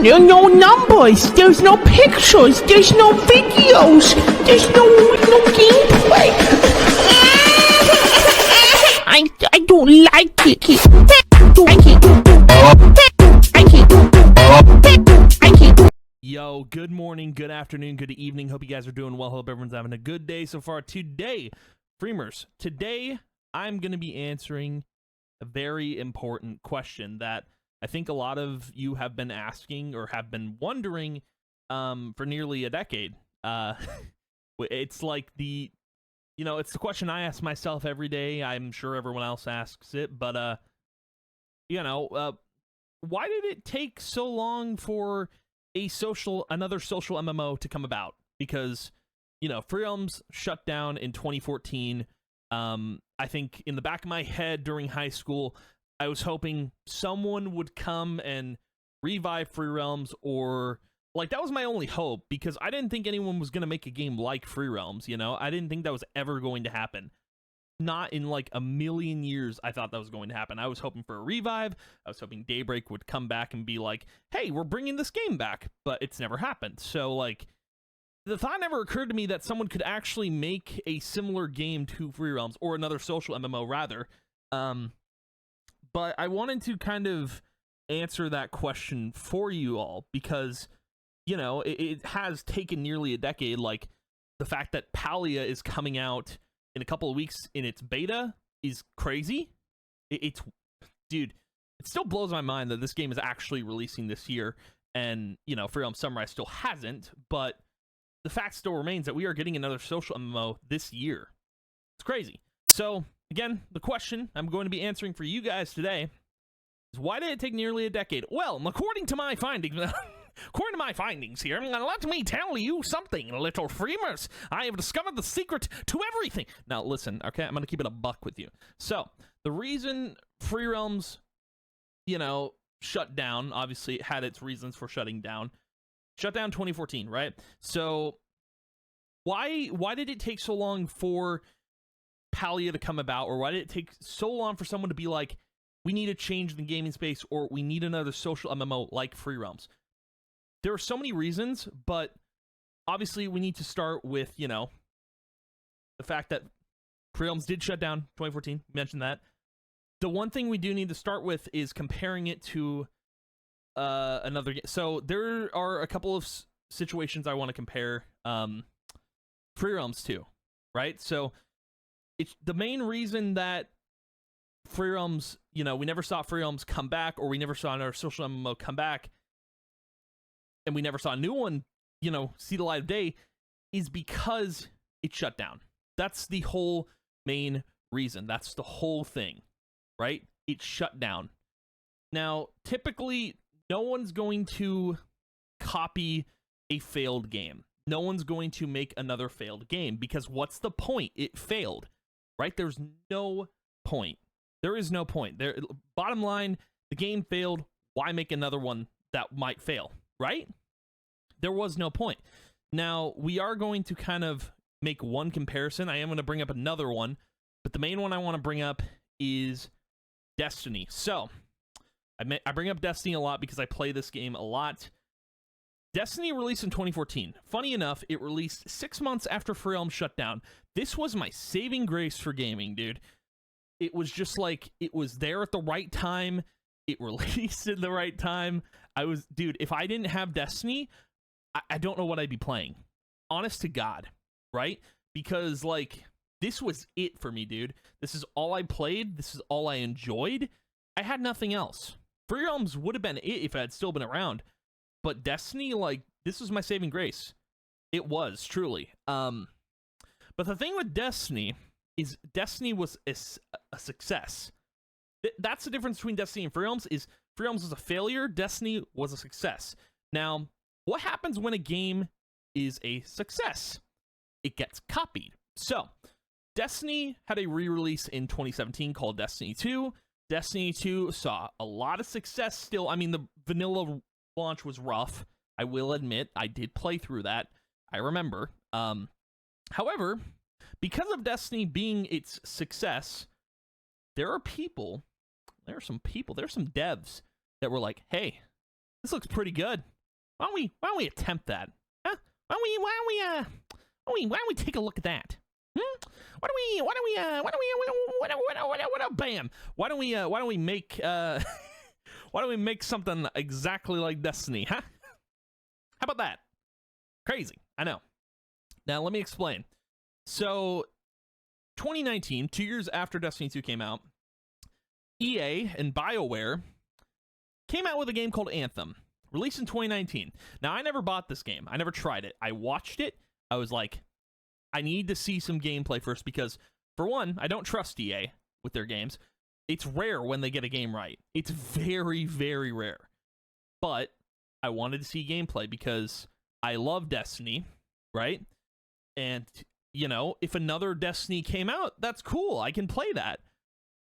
no numbers, there's no pictures, there's no videos, there's no gameplay. I don't like it. Yo, good morning, good afternoon, good evening. Hope you guys are doing well. Hope everyone's having a good day so far. Today, Freemers, I'm going to be answering a very important question that I think a lot of you have been asking or have been wondering for nearly a decade. It's like it's the question I ask myself every day. I'm sure everyone else asks it, but why did it take so long for another social MMO to come about? Because Free Realms shut down in 2014. I think in the back of my head during high school, I was hoping someone would come and revive Free Realms, or that was my only hope, because I didn't think anyone was going to make a game like Free Realms. I didn't think that was ever going to happen. Not in a million years I thought that was going to happen. I was hoping for a revive. I was hoping Daybreak would come back and be like, hey, we're bringing this game back, but it's never happened. So the thought never occurred to me that someone could actually make a similar game to Free Realms, or another social MMO rather. But I wanted to kind of answer that question for you all, because it has taken nearly a decade. The fact that Palia is coming out in a couple of weeks in its beta is crazy. Dude, it still blows my mind that this game is actually releasing this year, and Free Realms Sunrise still hasn't, but the fact still remains that we are getting another social MMO this year. It's crazy. So again, the question I'm going to be answering for you guys today is, why did it take nearly a decade? Well, according to my findings here, let me tell you something, little Freemers. I have discovered the secret to everything. Now, listen, okay? I'm going to keep it a buck with you. So, the reason Free Realms, shut down, obviously it had its reasons for shutting down. Shut down 2014, right? So, why did it take so long for Palia to come about, or why did it take so long for someone to be like, we need a change in the gaming space, or we need another social MMO like Free Realms? There are so many reasons, but obviously we need to start with, the fact that Free Realms did shut down 2014. You mentioned that. The one thing we do need to start with is comparing it to another game. So there are a couple of situations I want to compare Free Realms to, right? So it's the main reason that Free Realms, we never saw Free Realms come back, or we never saw another social MMO come back, and we never saw a new one, see the light of day, is because it shut down. That's the whole main reason. That's the whole thing, right? It shut down. Now, typically, no one's going to copy a failed game. No one's going to make another failed game, because what's the point? It failed, right? There's no point. There is no point. Bottom line, the game failed. Why make another one that might fail, right? There was no point. Now, we are going to kind of make one comparison. I am going to bring up another one, but the main one I want to bring up is Destiny. So, I bring up Destiny a lot because I play this game a lot. Destiny released in 2014. Funny enough, it released 6 months after Free Realms shut down. This was my saving grace for gaming, dude. It was just it was there at the right time. It released at the right time. Dude, if I didn't have Destiny, I don't know what I'd be playing. Honest to God, right? Because, this was it for me, dude. This is all I played. This is all I enjoyed. I had nothing else. Free Realms would have been it if I had still been around. But Destiny, this was my saving grace. It was, truly. But the thing with Destiny is Destiny was a success. That's the difference between Destiny and Free Realms, is Free Realms was a failure, Destiny was a success. Now, what happens when a game is a success? It gets copied. So, Destiny had a re-release in 2017 called Destiny 2. Destiny 2 saw a lot of success still. I mean, the vanilla launch was rough. I will admit, I did play through that. I remember. However, because of Destiny being its success, there are some devs that were like, hey, This looks pretty good. Why don't we attempt that? Huh? Why don't we take a look at that? Bam. Why don't we make why don't we make something exactly like Destiny, huh? How about that? Crazy, I know. Now let me explain. So 2019, 2 years after Destiny 2 came out, EA and BioWare came out with a game called Anthem, released in 2019. Now, I never bought this game. I never tried it. I watched it. I was like, I need to see some gameplay first because, for one, I don't trust EA with their games. It's rare when they get a game right. It's very, very rare. But I wanted to see gameplay because I love Destiny, right? And, you know, if another Destiny came out, that's cool. I can play that.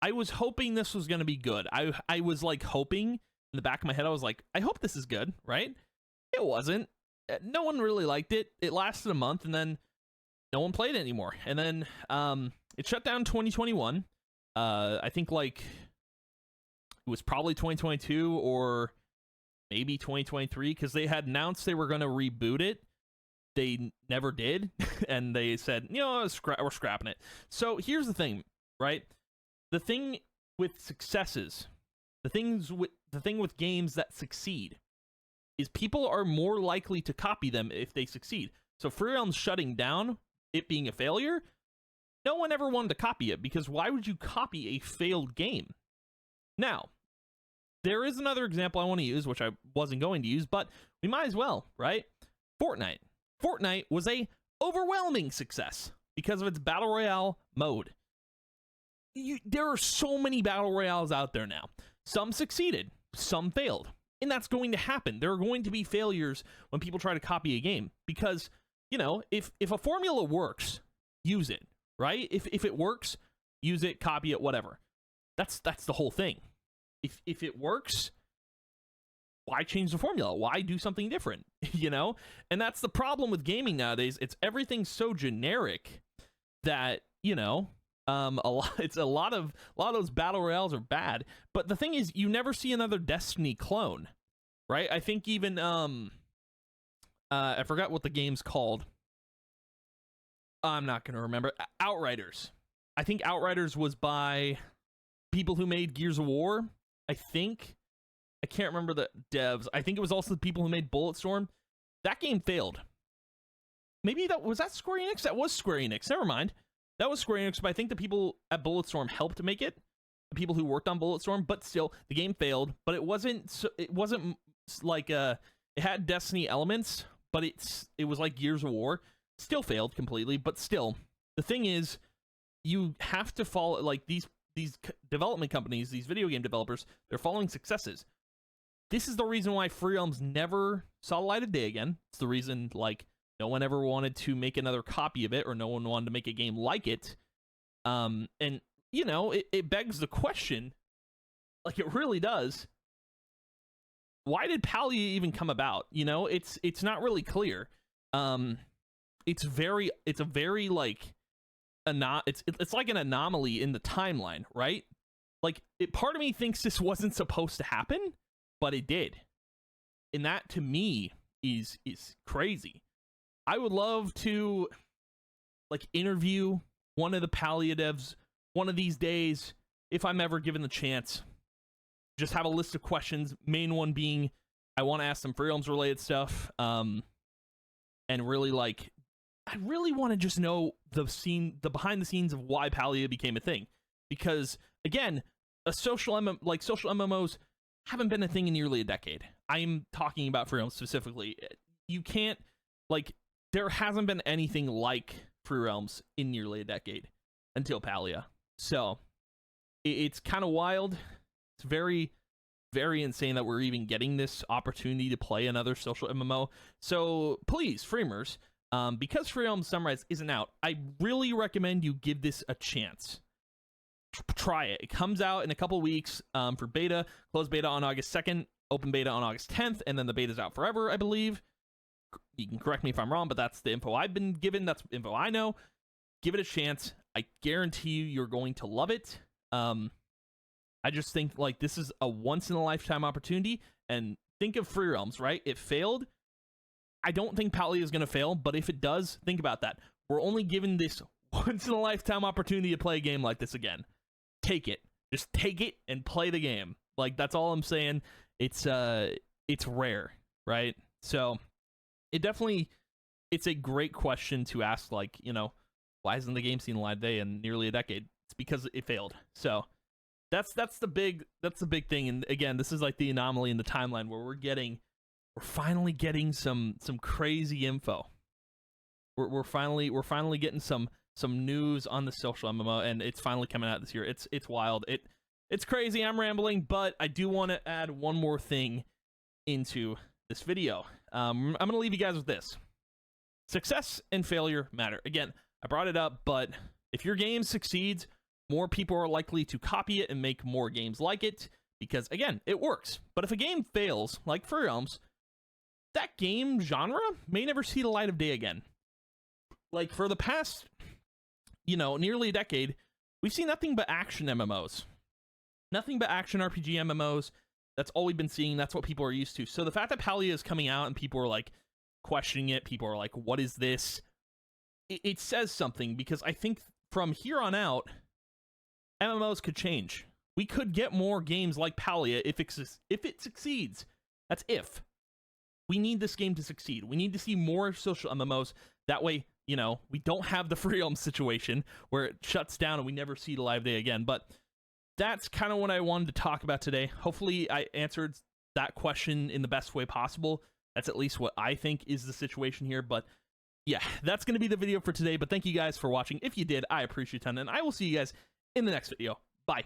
I was hoping this was going to be good. I was, like, hoping in the back of my head, I was like, I hope this is good, right? It wasn't. No one really liked it. It lasted a month, and then no one played it anymore. And then it shut down 2021. I think, like, it was probably 2022 or maybe 2023, because they had announced they were going to reboot it. They never did, and they said, you know, we're scrapping it. So here's the thing, right? The thing with successes, the thing with games that succeed, is people are more likely to copy them if they succeed. So Free Realm's shutting down, it being a failure, no one ever wanted to copy it, because why would you copy a failed game? Now, there is another example I want to use, which I wasn't going to use, but we might as well, right? Fortnite. Fortnite was a overwhelming success because of its Battle Royale mode. There are so many Battle Royales out there now. Some succeeded, some failed. And that's going to happen. There are going to be failures when people try to copy a game. Because, you know, if a formula works, use it, right? If it works, use it, copy it, whatever. That's the whole thing. If it works, why change the formula? Why do something different? You know? And that's the problem with gaming nowadays. It's everything so generic that, you know, a lot of those battle royales are bad. But the thing is, you never see another Destiny clone, right? I think even I forgot what the game's called. I'm not gonna remember. Outriders. I think Outriders was by people who made Gears of War. I think. I can't remember the devs. I think it was also the people who made Bulletstorm. That game failed. Maybe was that Square Enix? That was Square Enix. Never mind. That was Square Enix, but I think the people at Bulletstorm helped make it. The people who worked on Bulletstorm, but still, the game failed. But it wasn't like it had Destiny elements, but it was like Gears of War. Still failed completely, but still, the thing is, you have to follow, like, these development companies, these video game developers, they're following successes. This is the reason why Free Realms never saw the light of day again. It's the reason, like, no one ever wanted to make another copy of it, or no one wanted to make a game like it. And, you know, it begs the question, like, it really does. Why did Palia even come about? You know, it's not really clear. It's a very, like, it's like an anomaly in the timeline, right? Like, part of me thinks this wasn't supposed to happen, but it did. And that, to me, is crazy. I would love to, like, interview one of the Palia devs one of these days, if I'm ever given the chance. Just have a list of questions, main one being, I want to ask some Free Realms related stuff, and really, like, I really want to just know the behind the scenes of why Palia became a thing. Because, again, social MMOs haven't been a thing in nearly a decade. I'm talking about Free Realms specifically. You can't, like, there hasn't been anything like Free Realms in nearly a decade until Palia. So, it's kind of wild. It's very, very insane that we're even getting this opportunity to play another social MMO. So, please, Freemers, because Free Realms Sunrise isn't out, I really recommend you give this a chance. Try it. It comes out in a couple weeks for beta. Closed beta on August 2nd, open beta on August 10th, and then the beta's out forever, I believe. You can correct me if I'm wrong, but that's the info I've been given. That's info I know. Give it a chance. I guarantee you're going to love it. I just think, like, this is a once-in-a-lifetime opportunity, and think of Free Realms, right? It failed. I don't think Palia is going to fail, but if it does, think about that. We're only given this once-in-a-lifetime opportunity to play a game like this again. Take it. Just take it and play the game. Like, that's all I'm saying. It's rare, right? So it definitely, it's a great question to ask, like, you know, why hasn't the game seen a live day in nearly a decade? It's because it failed. So that's the big thing. And again, this is like the anomaly in the timeline where we're finally getting some crazy info. We're finally getting some news on the social MMO, and it's finally coming out this year. It's wild. It's crazy. I'm rambling, but I do want to add one more thing into this video. I'm gonna leave you guys with this. Success and failure matter. Again, I brought it up, but if your game succeeds, more people are likely to copy it and make more games like it, because again, it works. But if a game fails, like Free Realms, that game genre may never see the light of day again. Like, for the past, you know, nearly a decade, we've seen nothing but action MMOs. Nothing but action RPG MMOs. That's all we've been seeing. That's what people are used to. So the fact that Palia is coming out and people are like questioning it, people are like, what is this? It says something, because I think from here on out, MMOs could change. We could get more games like Palia if it succeeds. That's if. We need this game to succeed. We need to see more social MMOs. That way, you know, we don't have the Free Realms situation where it shuts down and we never see the live day again. But that's kind of what I wanted to talk about today. Hopefully I answered that question in the best way possible. That's at least what I think is the situation here. But yeah, that's going to be the video for today. But thank you guys for watching. If you did, I appreciate it a ton. And I will see you guys in the next video. Bye.